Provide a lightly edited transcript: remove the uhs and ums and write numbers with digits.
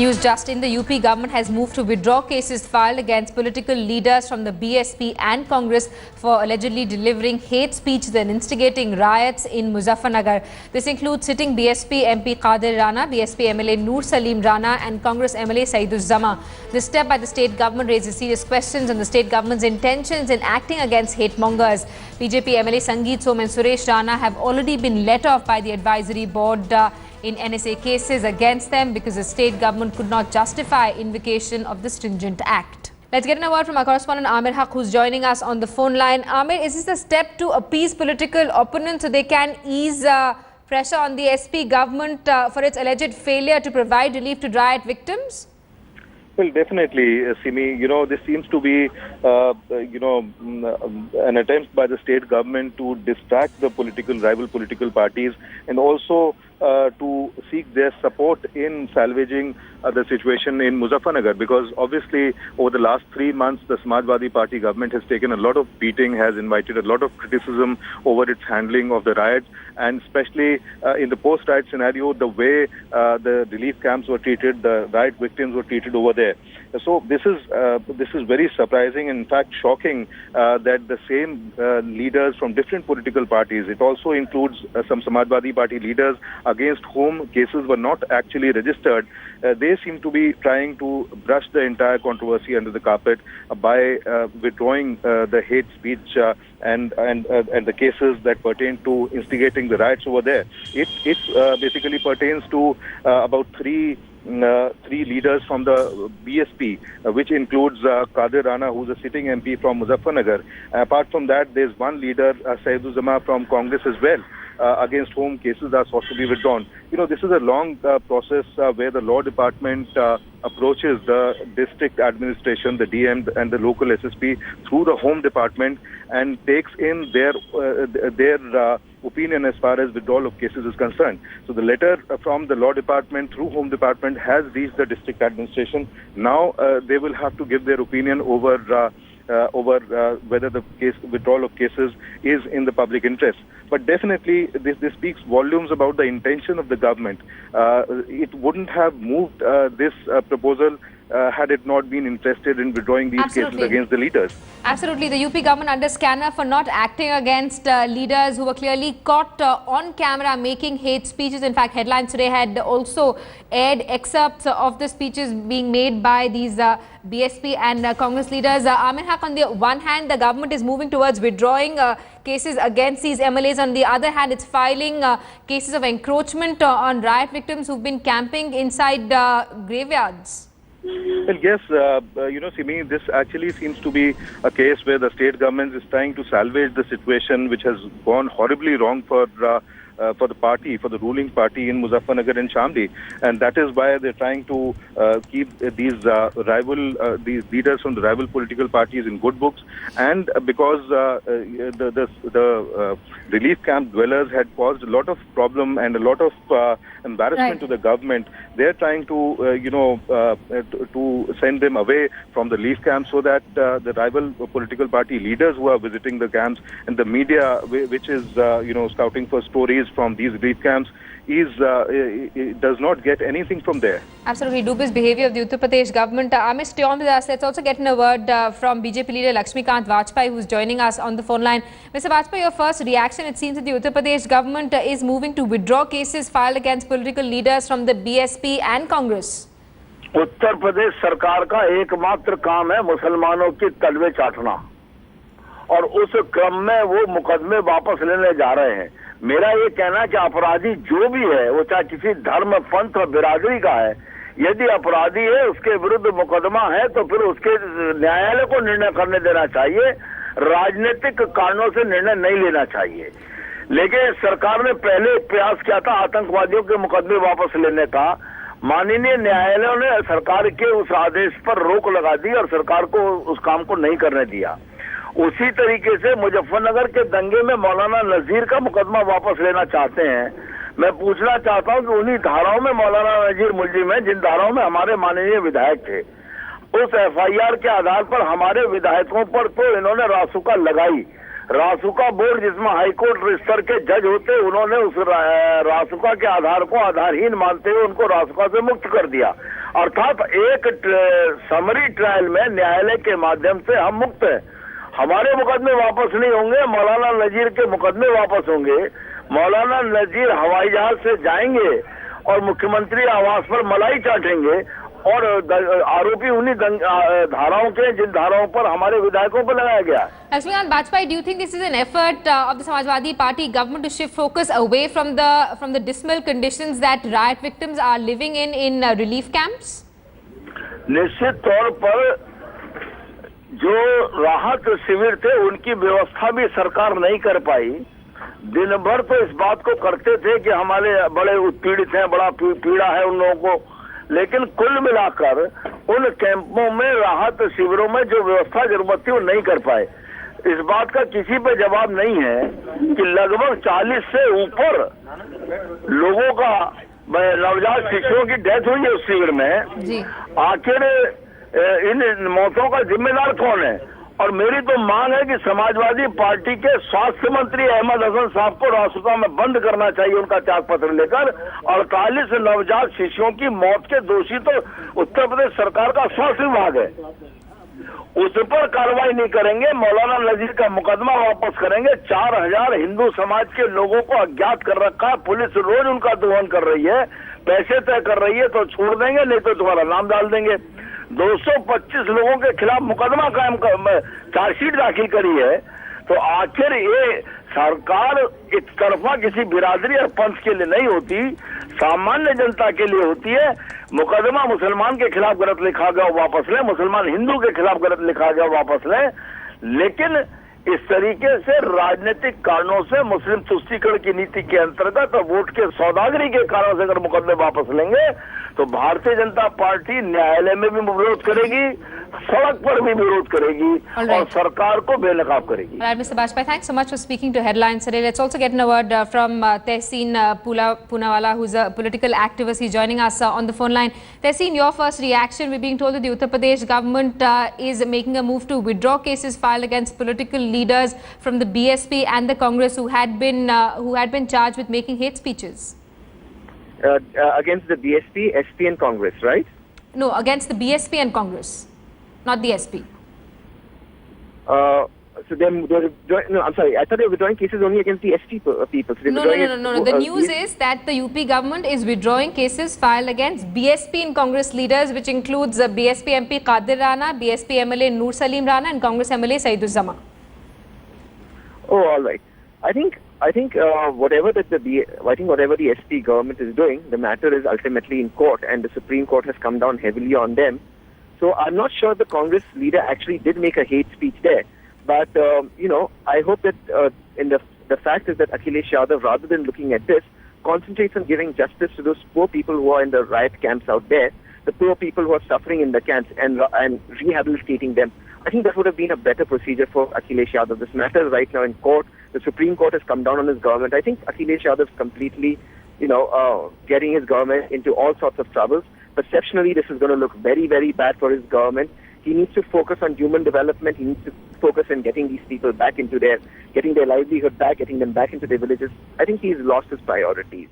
News just in, the UP government has moved to withdraw cases filed against political leaders from the BSP and Congress for allegedly delivering hate speeches and instigating riots in Muzaffarnagar. This includes sitting BSP MP Qadir Rana, BSP MLA Noor Salim Rana and Congress MLA Saiduz-Zama. This step by the state government raises serious questions on the state government's intentions in acting against hate mongers. BJP MLA Sangeet Som and Suresh Rana have already been let off by the advisory board in NSA cases against them because the state government could not justify invocation of the stringent act. Let's get a word from our correspondent Amir Haq, who's joining us on the phone line. Amir, is this a step to appease political opponents so they can ease pressure on the SP government for its alleged failure to provide relief to riot victims? Well, definitely, Simi. This seems to be, an attempt by the state government to distract the rival political parties and also to seek their support in salvaging the situation in Muzaffarnagar, because obviously over the last 3 months the Samajwadi Party government has taken a lot of beating, has invited a lot of criticism over its handling of the riots, and especially in the post-riot scenario, the way the relief camps were treated, the riot victims were treated over there. So this is very surprising, in fact shocking, that the same leaders from different political parties, it also includes some Samajwadi Party leaders against whom cases were not actually registered, they seem to be trying to brush the entire controversy under the carpet by withdrawing the hate speech and the cases that pertain to instigating the riots over there. It basically pertains to about three leaders from the BSP, which includes Qadir Rana, who's a sitting MP from Muzaffarnagar. Apart from that, there's one leader, Saiduz-Zama from Congress as well, against whom cases are sought to be withdrawn. This is a long process where the law department approaches the district administration, the DM and the local SSP through the home department and takes in their opinion as far as withdrawal of cases is concerned. So the letter from the law department through home department has reached the district administration. Now they will have to give their opinion over whether the withdrawal of cases is in the public interest. But definitely this speaks volumes about the intention of the government. It wouldn't have moved this proposal had it not been interested in withdrawing these cases against the leaders. Absolutely. The UP government under scanner for not acting against leaders who were clearly caught on camera making hate speeches. In fact, headlines today had also aired excerpts of the speeches being made by these BSP and Congress leaders. Amir Haq, on the one hand, the government is moving towards withdrawing cases against these MLAs. On the other hand, it's filing cases of encroachment on riot victims who've been camping inside graveyards. Well, yes, Simi, this actually seems to be a case where the state government is trying to salvage the situation which has gone horribly wrong for the party, for the ruling party in Muzaffarnagar and Shamli, and that is why they're trying to keep these these leaders from the rival political parties in good books, and because the relief camp dwellers had caused a lot of problem and a lot of embarrassment to the government. They're trying to to send them away from the relief camp so that the rival political party leaders who are visiting the camps and the media, which is scouting for stories from these relief camps, does not get anything from there. Absolutely dubious behavior of the Uttar Pradesh government. Amit, stay on with us. Let's also get in a word from BJP leader Lakshmikant Vajpayee, who's joining us on the phone line. Mr. Vajpayee, your first reaction, it seems that the Uttar Pradesh government is moving to withdraw cases filed against political leaders from the BSP and Congress. Uttar Pradesh सरकार का एकमात्र काम है मुसलमानों की तलवे चाटना, और उस क्रम में वो मुकदमे वापस लेने जा रहे हैं। मेरा ये कहना है कि अपराधी जो भी है, वो चाहे किसी धर्म, पंथ और बिरादरी का है, यदि अपराधी है, उसके विरुद्ध मुकदमा है, तो फिर उसके न्यायालय को निर्णय करने देना चाहिए, राजनीतिक कारणों से निर्णय नहीं लेना चाहिए। लेकिन सरकार ने पहले प्रयास किया था आतंकवादियों के मुकदमे वापस लेने का। माननीय न्यायालयों ने सरकार के उस आदेश पर रोक लगा दी और सरकार को उस काम को नहीं करने दिया। उसी तरीके से मुजफ्फरनगर के दंगे में मौलाना नजीर का मुकदमा वापस लेना चाहते हैं। मैं पूछना चाहता हूं कि उन्हीं धाराओं में मौलाना नजीर मुलजिम है जिन धाराओं में हमारे माननीय विधायक थे। उस एफआईआर के आधार पर हमारे विधायकों पर तो इन्होंने रासुका लगाई। रासुका बोर्ड जिसमें हाईकोर्ट स्तर के जज होते, उन्होंने उस रासुका के आधार को आधारहीन मानते हुए उनको रासुका से मुक्त कर दिया। अर्थात एक समरी ट्रायल में न्यायालय के माध्यम से हम मुक्त हैं। हमारे मुकदमे वापस नहीं होंगे, मौलाना नजीर के मुकदमे वापस होंगे। मौलाना नजीर हवाई जहाज से जाएंगे और मुख्यमंत्री आवास पर मलाई चाटेंगे और आरोपी उन्हीं धाराओं के जिन धाराओं पर हमारे विधायकों पर लगाया गया। Lakshmikant Bajpai, do you think this is an effort of the Samajwadi Party government to shift focus away from the dismal conditions that riot victims are living in relief camps? निश्चित तौर पर जो राहत शिविर थे उनकी व्यवस्था भी सरकार नहीं कर पाई। दिन भर तो इस बात को करते थे कि हमारे बड़े उत्पीड़ित हैं, बड़ा पीड़ा है उन लोगों को, लेकिन कुल मिलाकर उन कैंपों में, राहत शिविरों में जो व्यवस्था जरूरत थी वो नहीं कर पाए। इस बात का किसी पे जवाब नहीं है कि लगभग 40 से ऊपर लोगों का नवजात शिशुओं की डेथ हुई है उस शिविर में। आखिर इन मौतों का जिम्मेदार कौन है? और मेरी तो मांग है कि समाजवादी पार्टी के स्वास्थ्य मंत्री अहमद हसन साहब को रासुका में बंद करना चाहिए उनका त्याग पत्र लेकर। 48 नवजात शिशुओं की मौत के दोषी तो उत्तर प्रदेश सरकार का स्वास्थ्य विभाग है, उस पर कार्रवाई नहीं करेंगे। मौलाना नजीर का मुकदमा वापस करेंगे। 4000 हिंदू समाज के लोगों को अज्ञात कर रखा है, पुलिस रोज उनका दोहन कर रही है, पैसे तय कर रही है, तो छोड़ देंगे, नहीं तो तुम्हारा नाम डाल देंगे। 225 लोगों के खिलाफ मुकदमा कायम चार्जशीट दाखिल करी है। तो आखिर ये सरकार एक तरफा किसी बिरादरी और पंथ के लिए नहीं होती, सामान्य जनता के लिए होती है। मुकदमा मुसलमान के खिलाफ गलत लिखा गया वापस लें, मुसलमान हिंदू के खिलाफ गलत लिखा गया वापस लें, लेकिन इस तरीके से राजनीतिक कारणों से मुस्लिम तुष्टीकरण की नीति के अंतर्गत वोट के सौदागरी के कारण से अगर मुकदमे वापस लेंगे तो भारतीय जनता पार्टी न्यायालय में भी विरोध करेगी, सड़क पर भी विरोध करेगी और सरकार को बेनकाब करेगी। All right, Mr. Bajpai, thanks so much for speaking to Headlines today. Let's also get a word from Tehseen Poonawalla, who's a political activist. He's joining us on the phone line. Tehseen, your first reaction? We're being told that the Uttar Pradesh government is making a move to withdraw cases filed against political leaders from the BSP and the Congress who had been charged with making hate speeches. Against the BSP, SP and Congress, right? No, against the BSP and Congress, not the SP. So no, I'm sorry. I thought they were withdrawing cases only against the ST people. So no. The news is that the UP government is withdrawing cases filed against BSP and Congress leaders, which includes BSP MP Qadir Rana, BSP MLA Noor Salim Rana, and Congress MLA Saiduzzaman. Oh, all right. I think whatever the SP government is doing, the matter is ultimately in court, and the Supreme Court has come down heavily on them. So I'm not sure the Congress leader actually did make a hate speech there. But, I hope that the fact is that Akhilesh Yadav, rather than looking at this, concentrates on giving justice to those poor people who are in the riot camps out there, the poor people who are suffering in the camps, and rehabilitating them. I think that would have been a better procedure for Akhilesh Yadav. This matter is right now in court. The Supreme Court has come down on his government. I think Akhilesh Yadav is completely, getting his government into all sorts of troubles. Perceptionally, this is going to look very, very bad for his government. He needs to focus on human development. He needs to focus on getting these people back into getting their livelihood back, getting them back into their villages. I think he's lost his priorities.